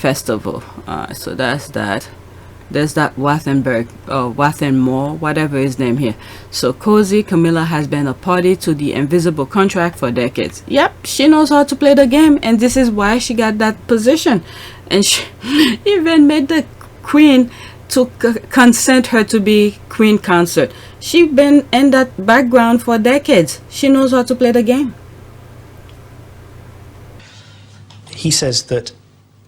festival. So that's that. There's that Wathenmore, whatever his name here. So cozy Camilla has been a party to the invisible contract for decades. Yep, she knows how to play the game, and this is why she got that position. And she even made the queen to consent her to be queen consort. She's been in that background for decades. She knows how to play the game. He says that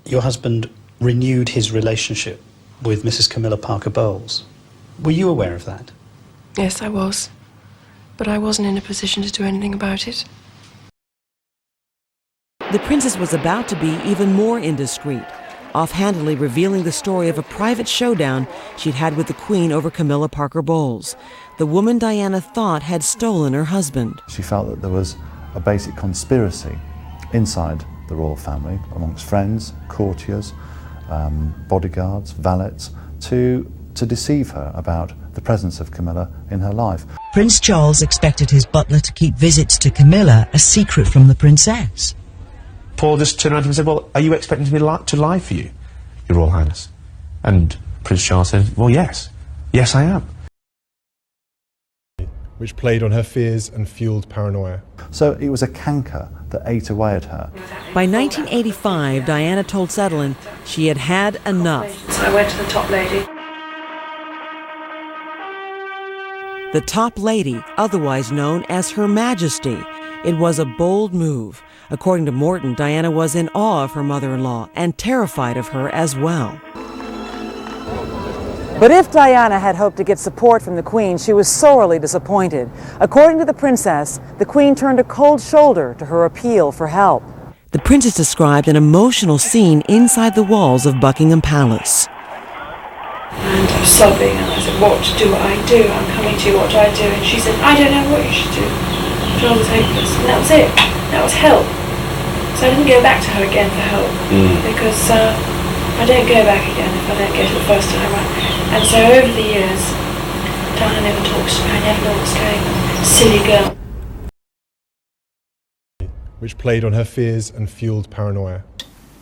your husband renewed his relationship with Mrs. Camilla Parker Bowles. Were you aware of that? Yes, I was. But I wasn't in a position to do anything about it. The princess was about to be even more indiscreet, offhandedly revealing the story of a private showdown she'd had with the Queen over Camilla Parker Bowles, the woman Diana thought had stolen her husband. She felt that there was a basic conspiracy inside the royal family, amongst friends, courtiers, bodyguards, valets, to deceive her about the presence of Camilla in her life. Prince Charles expected his butler to keep visits to Camilla a secret from the princess. Paul just turned around to him and said, well, are you expecting me to lie for you, Your Royal Highness? And Prince Charles said, well, yes. Yes, I am. Which played on her fears and fueled paranoia. So it was a canker that ate away at her. By 1985, Diana told Sutherland she had had enough. So I went to the top lady. The top lady, otherwise known as Her Majesty. It was a bold move. According to Morton, Diana was in awe of her mother-in-law and terrified of her as well. But if Diana had hoped to get support from the Queen, she was sorely disappointed. According to the princess, the Queen turned a cold shoulder to her appeal for help. The princess described an emotional scene inside the walls of Buckingham Palace. And I was sobbing, and I said, what do I do? I'm coming to you, what do I do? And she said, I don't know what you should do. Charles was hopeless. And that was it. That was help. So I didn't go back to her again for help. Because I don't go back again if I don't get it the first time right. And so over the years, Diana never talks to me. I never know what's going on. Silly girl. Which played on her fears and fueled paranoia.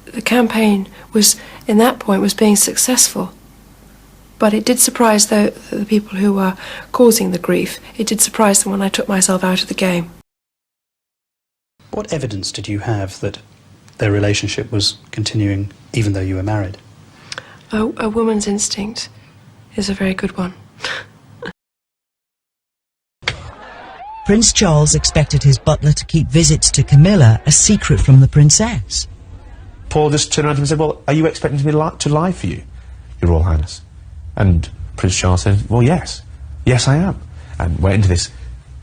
The campaign was, in that point, was being successful. But it did surprise the people who were causing the grief. It did surprise them when I took myself out of the game. What evidence did you have that their relationship was continuing even though you were married? A woman's instinct is a very good one. Prince Charles expected his butler to keep visits to Camilla a secret from the princess. Paul just turned around to him and said, well, are you expecting me to lie for you, Your Royal Highness? And Prince Charles said, well, yes. Yes, I am. And went into this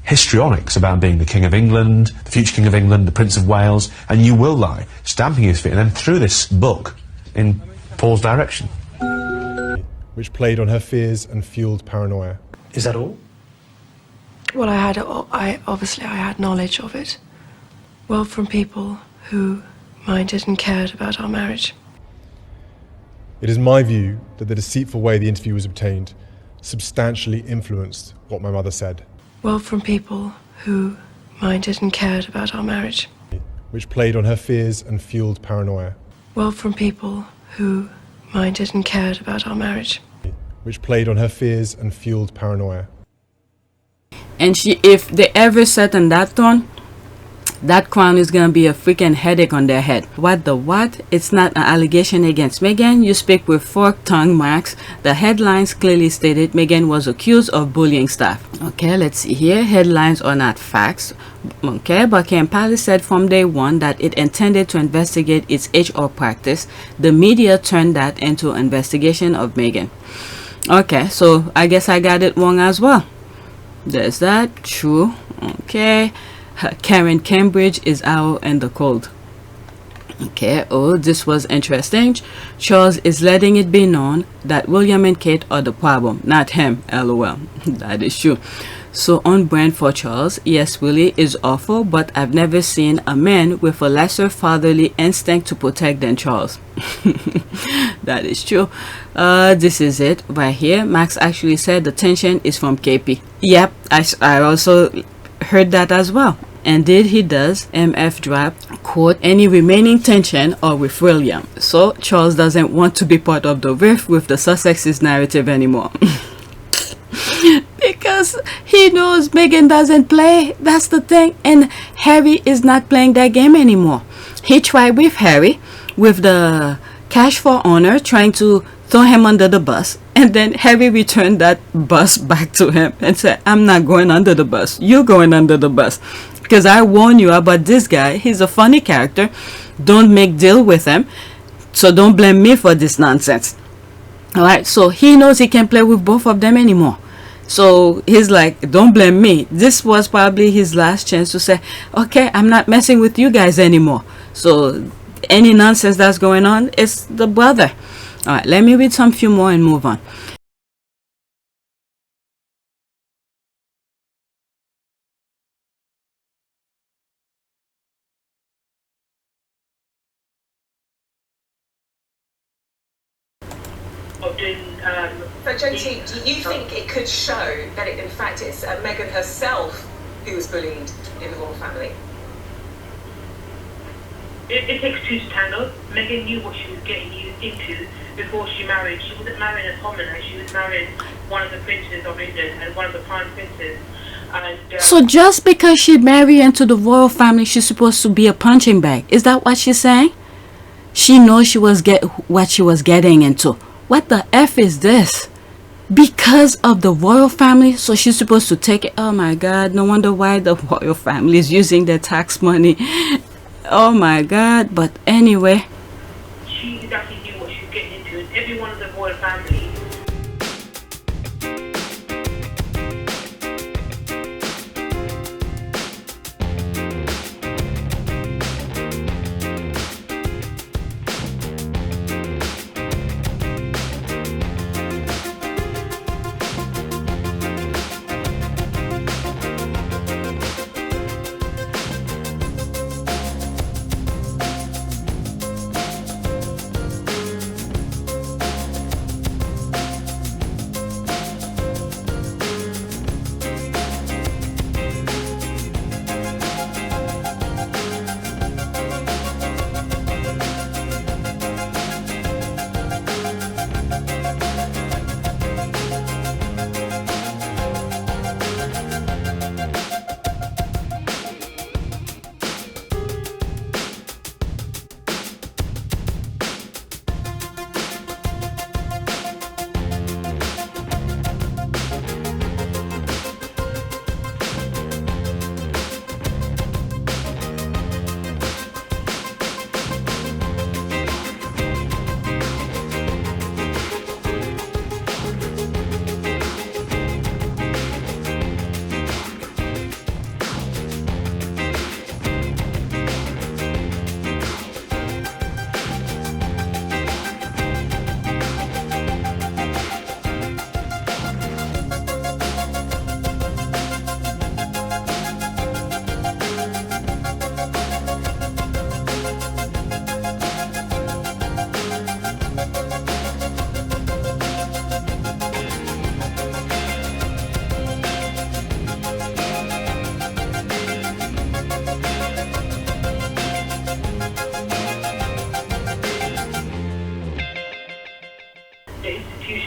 histrionics about being the King of England, the future King of England, the Prince of Wales, and you will lie, stamping his feet, and then threw this book in Paul's direction. Which played on her fears and fueled paranoia. Is that all? Well, obviously I had knowledge of it. Well, from people who minded and cared about our marriage. It is my view that the deceitful way the interview was obtained substantially influenced what my mother said. Well, from people who minded and cared about our marriage. Which played on her fears and fueled paranoia. Well, from people who minded and cared about our marriage. Which played on her fears and fueled paranoia. And if they ever sat on that throne, that crown is gonna be a freaking headache on their head. What the what? It's not an allegation against Meghan. You speak with forked tongue, Max. The headlines clearly stated Meghan was accused of bullying staff. Okay, let's see here. Headlines are not facts. Okay, Buckingham Palace said from day one that it intended to investigate its HR practice. The media turned that into an investigation of Meghan. Okay, so I guess I got it wrong as well. There's that. True. Okay. Karen Cambridge is out in the cold. Okay, oh, this was interesting. Charles is letting it be known that William and Kate are the problem, not him. LOL. That is true. So on brand for Charles. Yes, Willie is awful, but I've never seen a man with a lesser fatherly instinct to protect than Charles. That is true. This is it right here. Max actually said the tension is from KP. Yep, I also heard that as well. Indeed, he does. MF dropped, quote, any remaining tension are with William. So Charles doesn't want to be part of the rift with the Sussexes narrative anymore. Because he knows Meghan doesn't play. That's the thing. And Harry is not playing that game anymore. He tried with Harry, with the cash for honor, trying to throw him under the bus. And then Harry returned that bus back to him and said, I'm not going under the bus. You're going under the bus. Because I warn you about this guy. He's a funny character. Don't make deal with him. So don't blame me for this nonsense. Alright, so he knows he can't play with both of them anymore. So he's like, don't blame me. This was probably his last chance to say, okay, I'm not messing with you guys anymore. So any nonsense that's going on, it's the brother. All right, let me read some few more and move on. So, JT, do you think it could show that in fact it's Meghan herself who was bullied in the royal family? It takes two to tango. Meghan knew what she was getting into before she married. She wasn't marrying a commoner. She was marrying one of the princes of England and one of the prime princes. And, so just because she married into the royal family, she's supposed to be a punching bag. Is that what she's saying? She knows she was what she was getting into. What the F is this? Because of the royal family, so she's supposed to take it. Oh my God, no wonder why the royal family is using their tax money. Oh my God, but anyway. She exactly knew what she was getting into. And every one of the royal family.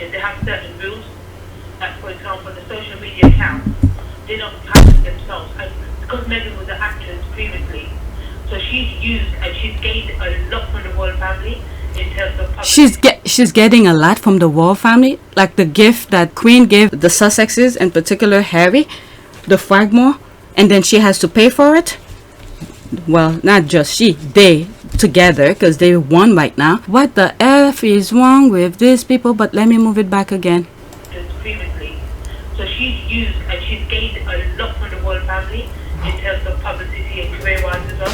They have certain rules, like for example the social media accounts, they don't patent themselves, and because Meghan was an actress previously, so she's used and she's gained a lot from the royal family in terms of public. She's getting a lot from the royal family, like the gift that Queen gave the Sussexes, in particular Harry, the Fragmore, and then she has to pay for it. Well, not just she, they together, because they won right now. What the F is wrong with these people? But let me move it back again. Previously, so she's used and she's gained a lot from the royal family in terms of publicity and career-wise as well.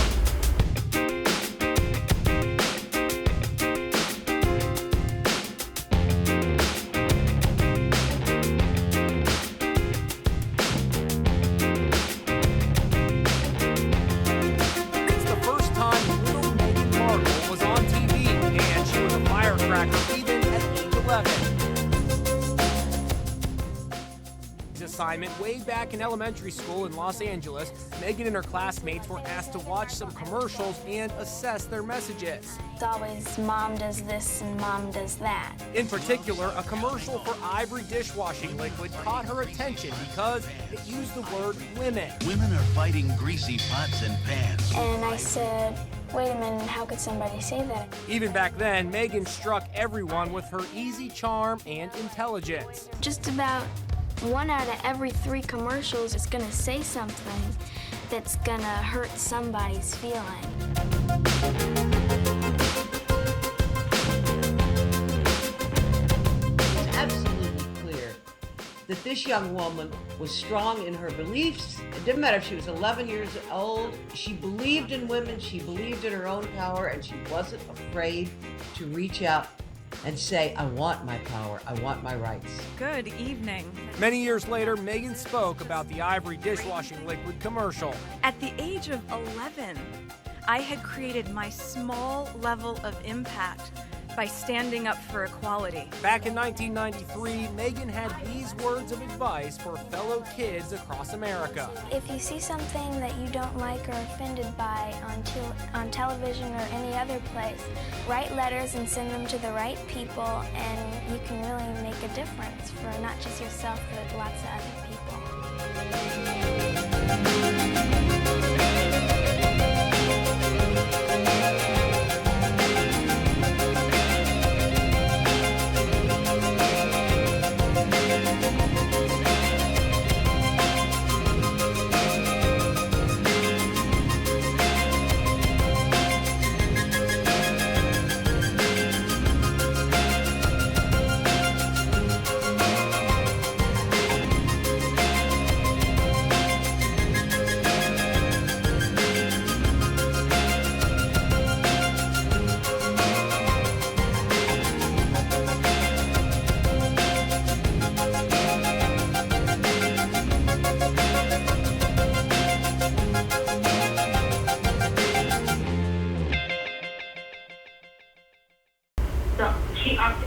assignment way back in elementary school in Los Angeles. Meghan and her classmates were asked to watch some commercials and assess their messages. It's always mom does this and mom does that. In particular, a commercial for Ivory dishwashing liquid caught her attention because it used the word women. Women are fighting greasy pots and pans. And I said, wait a minute, how could somebody say that? Even back then, Meghan struck everyone with her easy charm and intelligence. Just about 1 out of every 3 commercials is gonna say something that's gonna hurt somebody's feeling. It's absolutely clear that this young woman was strong in her beliefs. It didn't matter if she was 11 years old. She believed in women, she believed in her own power, and she wasn't afraid to reach out and say, I want my power, I want my rights. Good evening. Many years later, Meghan spoke about the Ivory dishwashing liquid commercial. At the age of 11, I had created my small level of impact by standing up for equality. Back in 1993, Meghan had these words of advice for fellow kids across America. If you see something that you don't like or are offended by on television or any other place, write letters and send them to the right people, and you can really make a difference for not just yourself, but lots of other people.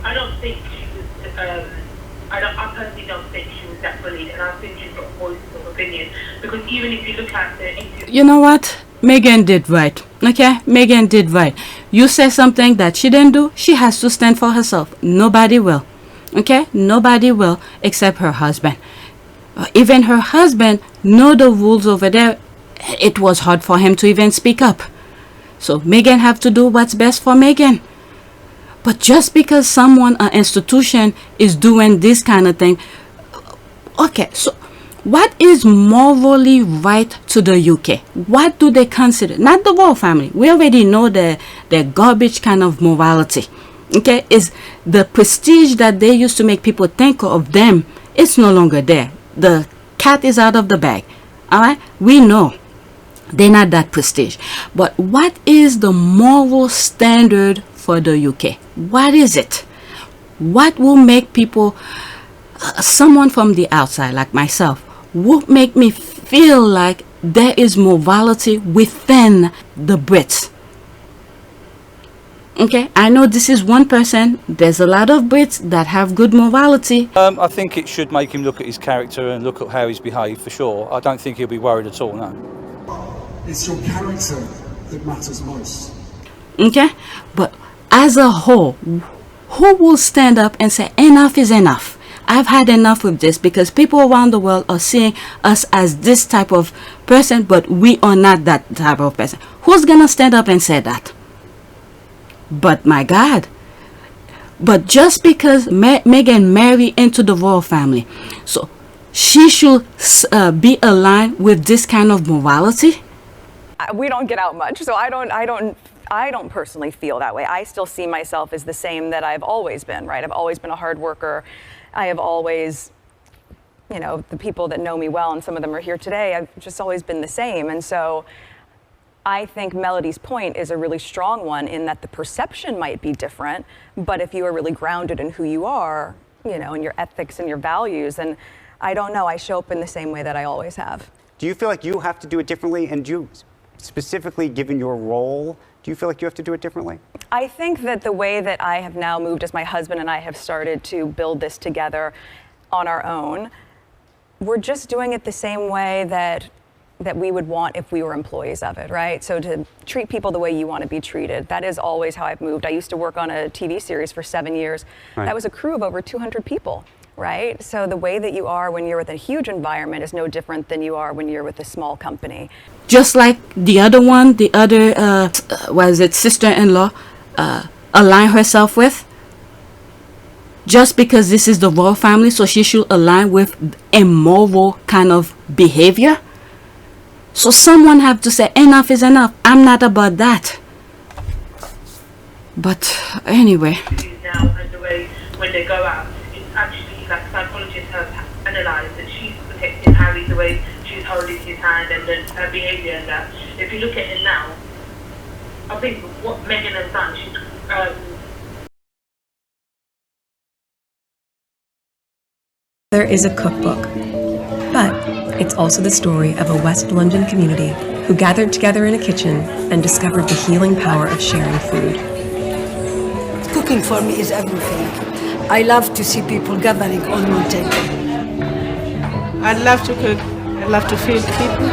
I don't think she was, I personally don't think she was that bullied, and I think she's got voices of opinion, because even if you look at the interview... You know what? Meghan did right. Okay? Meghan did right. You say something that she didn't do, she has to stand for herself. Nobody will. Okay? Nobody will except her husband. Even her husband know the rules over there. It was hard for him to even speak up. So Meghan have to do what's best for Meghan. But just because someone, an institution, is doing this kind of thing, okay, so what is morally right to the UK? What do they consider? Not the royal family. We already know the garbage kind of morality. Okay, is the prestige that they used to make people think of them, it's no longer there. The cat is out of the bag. All right, we know they're not that prestige. But what is the moral standard for the UK? What is it? What will make people, someone from the outside like myself, would make me feel like there is morality within the Brits? Okay, I know this is one person. There's a lot of Brits that have good morality. I think it should make him look at his character and look at how he's behaved, for sure. I don't think he'll be worried at all, no. It's your character that matters most. Okay, but as a whole, who will stand up and say enough is enough? I've had enough with this, because people around the world are seeing us as this type of person, but we are not that type of person. Who's gonna stand up and say that? But my God. But just because Meghan married into the royal family, so she should be aligned with this kind of morality? We don't get out much, so I don't personally feel that way. I still see myself as the same that I've always been, right? I've always been a hard worker. I have always, you know, the people that know me well, and some of them are here today, I've just always been the same. And so I think Melody's point is a really strong one, in that the perception might be different, but if you are really grounded in who you are, you know, in your ethics and your values, then I don't know, I show up in the same way that I always have. Do you feel like you have to do it differently? And do you, specifically given your role, do you feel like you have to do it differently? I think that the way that I have now moved, as my husband and I have started to build this together on our own, we're just doing it the same way that we would want if we were employees of it, right? So to treat people the way you want to be treated. That is always how I've moved. I used to work on a TV series for 7 years. Right. That was a crew of over 200 people, right? So the way that you are when you're with a huge environment is no different than you are when you're with a small company. Just like the other one, the other, sister-in-law, align herself with. Just because this is the royal family, so she should align with immoral kind of behavior. So someone have to say enough is enough. I'm not about that. But anyway. Now and the way when they go out, it's actually like psychologists have analysed that she's protecting Harry the way she's holding his hand and then her behaviour and that. If you look at it now, I think what Meghan has done, she's There is a cookbook, but it's also the story of a West London community who gathered together in a kitchen and discovered the healing power of sharing food. Cooking for me is everything. I love to see people gathering on one table. I love to cook. I love to feed people.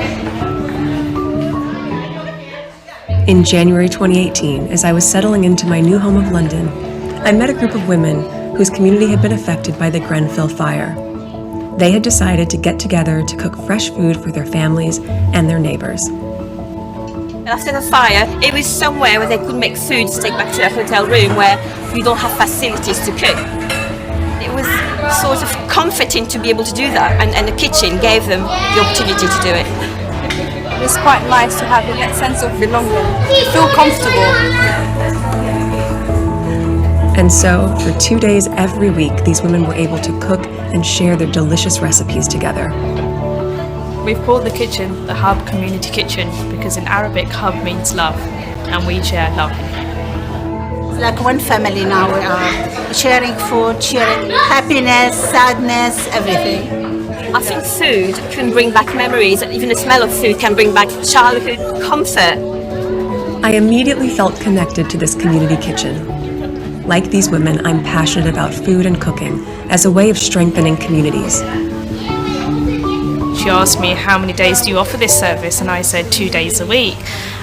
In January 2018, as I was settling into my new home of London, I met a group of women whose community had been affected by the Grenfell fire. They had decided to get together to cook fresh food for their families and their neighbors. After the fire, it was somewhere where they could make food to take back to their hotel room where you don't have facilities to cook. It was sort of comforting to be able to do that, and the kitchen gave them the opportunity to do it. It's quite nice to have that sense of belonging. You feel comfortable. And so, for 2 days every week, these women were able to cook and share their delicious recipes together. We've called the kitchen the Hub Community Kitchen because in Arabic, Hub means love, and we share love. It's like one family now. We are sharing food, sharing happiness, sadness, everything. I think food can bring back memories, and even the smell of food can bring back childhood comfort. I immediately felt connected to this community kitchen. Like these women, I'm passionate about food and cooking as a way of strengthening communities. She asked me, how many days do you offer this service? And I said 2 days a week.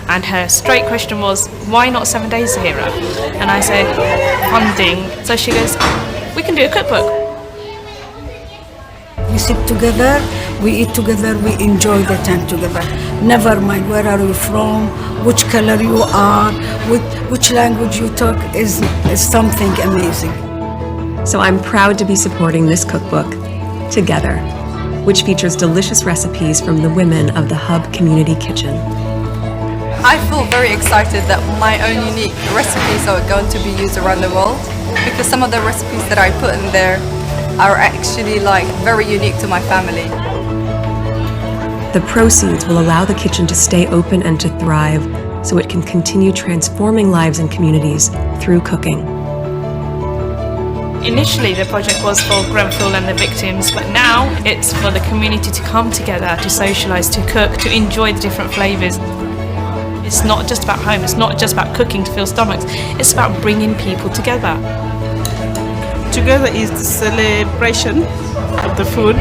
And her straight question was, why not 7 days, Zahira? And I said, funding. So she goes, we can do a cookbook. We sit together, we eat together, we enjoy the time together. Never mind where are you from, which color you are, which language you talk is something amazing. So I'm proud to be supporting this cookbook, Together, which features delicious recipes from the women of the Hub Community Kitchen. I feel very excited that my own unique recipes are going to be used around the world, because some of the recipes that I put in there are actually like very unique to my family. The proceeds will allow the kitchen to stay open and to thrive, so it can continue transforming lives and communities through cooking. Initially, the project was for Grenfell and the victims, but now it's for the community to come together, to socialise, to cook, to enjoy the different flavours. It's not just about home, it's not just about cooking to fill stomachs, it's about bringing people together. Together is the celebration of the food,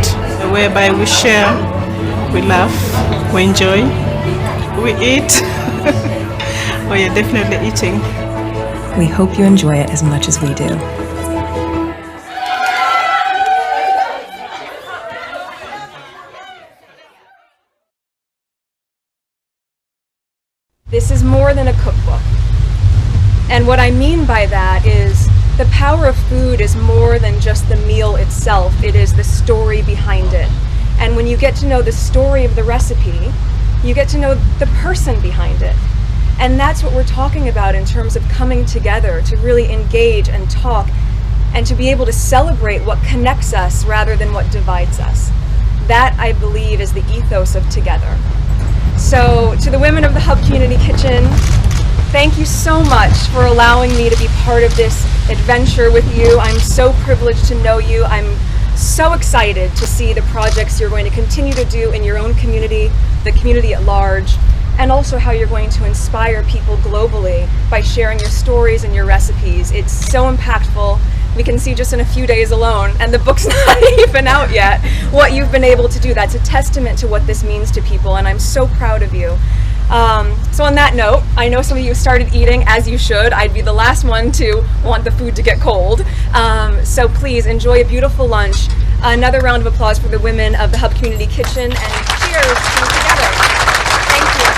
whereby we share, we laugh, we enjoy, we eat. We are definitely eating. We hope you enjoy it as much as we do. This is more than a cookbook. And what I mean by that is the power of food is more than just the meal itself. It is the story behind it. And when you get to know the story of the recipe, you get to know the person behind it. And that's what we're talking about in terms of coming together to really engage and talk and to be able to celebrate what connects us rather than what divides us. That, I believe, is the ethos of Together. So, to the women of the Hub Community Kitchen, thank you so much for allowing me to be part of this adventure with you. I'm so privileged to know you. I'm so excited to see the projects you're going to continue to do in your own community, the community at large, and also how you're going to inspire people globally by sharing your stories and your recipes. It's so impactful. We can see just in a few days alone, and the book's not even out yet, what you've been able to do. That's a testament to what this means to people, and I'm so proud of you. So on that note, I know some of you started eating, as you should. I'd be the last one to want the food to get cold. So please enjoy a beautiful lunch. Another round of applause for the women of the Hub Community Kitchen, and cheers to together. Thank you.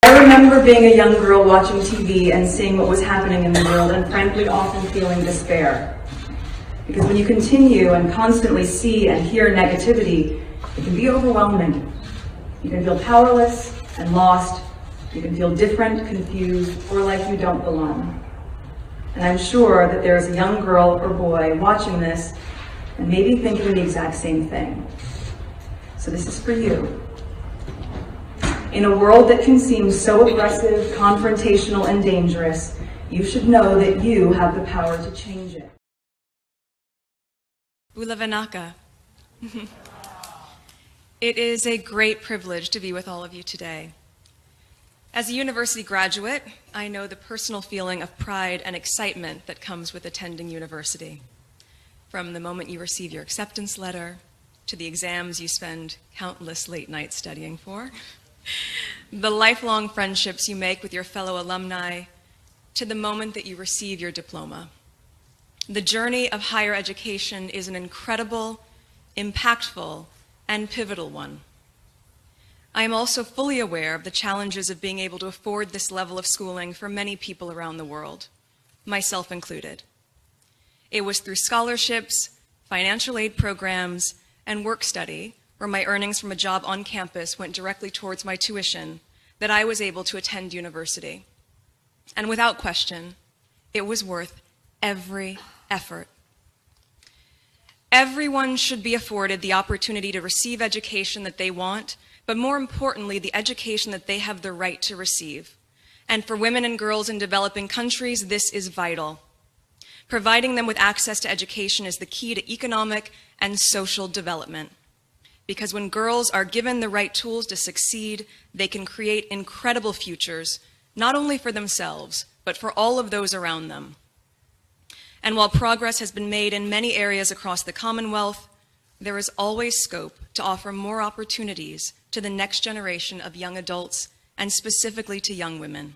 I remember being a young girl watching TV and seeing what was happening in the world, and frankly often feeling despair. Because when you continue and constantly see and hear negativity, it can be overwhelming. You can feel powerless and lost. You can feel different, confused, or like you don't belong. And I'm sure that there is a young girl or boy watching this and maybe thinking the exact same thing. So this is for you. In a world that can seem so aggressive, confrontational, and dangerous, you should know that you have the power to change it. Ulavanaka. It is a great privilege to be with all of you today. As a university graduate, I know the personal feeling of pride and excitement that comes with attending university. From the moment you receive your acceptance letter, to the exams you spend countless late nights studying for, the lifelong friendships you make with your fellow alumni, to the moment that you receive your diploma. The journey of higher education is an incredible, impactful, and pivotal one. I am also fully aware of the challenges of being able to afford this level of schooling for many people around the world, myself included. It was through scholarships, financial aid programs, and work study, where my earnings from a job on campus went directly towards my tuition, that I was able to attend university. And without question, it was worth every effort. Everyone should be afforded the opportunity to receive education that they want, but more importantly, the education that they have the right to receive. And for women and girls in developing countries, this is vital. Providing them with access to education is the key to economic and social development. Because when girls are given the right tools to succeed, they can create incredible futures, not only for themselves, but for all of those around them. And while progress has been made in many areas across the Commonwealth, there is always scope to offer more opportunities to the next generation of young adults, and specifically to young women.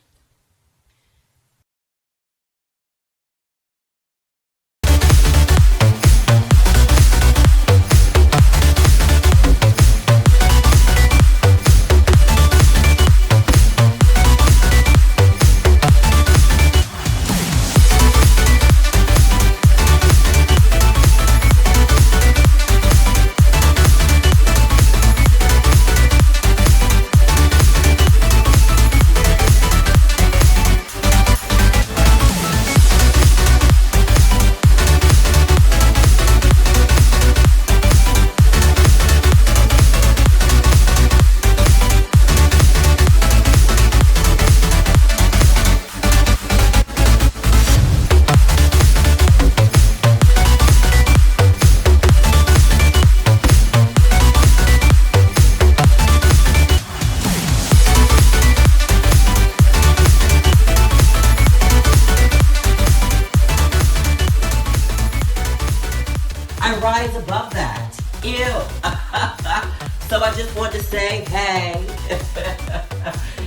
So I just want to say hey,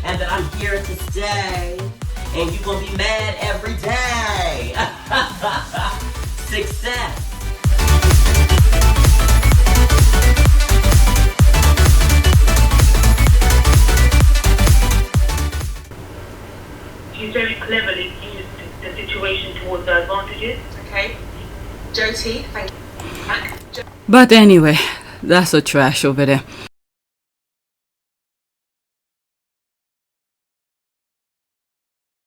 and that I'm here to stay, and you're gonna be mad every day. Success. She's very cleverly used the situation towards her advantages. Okay. Jyoti, thank you. But anyway, that's a trash over there.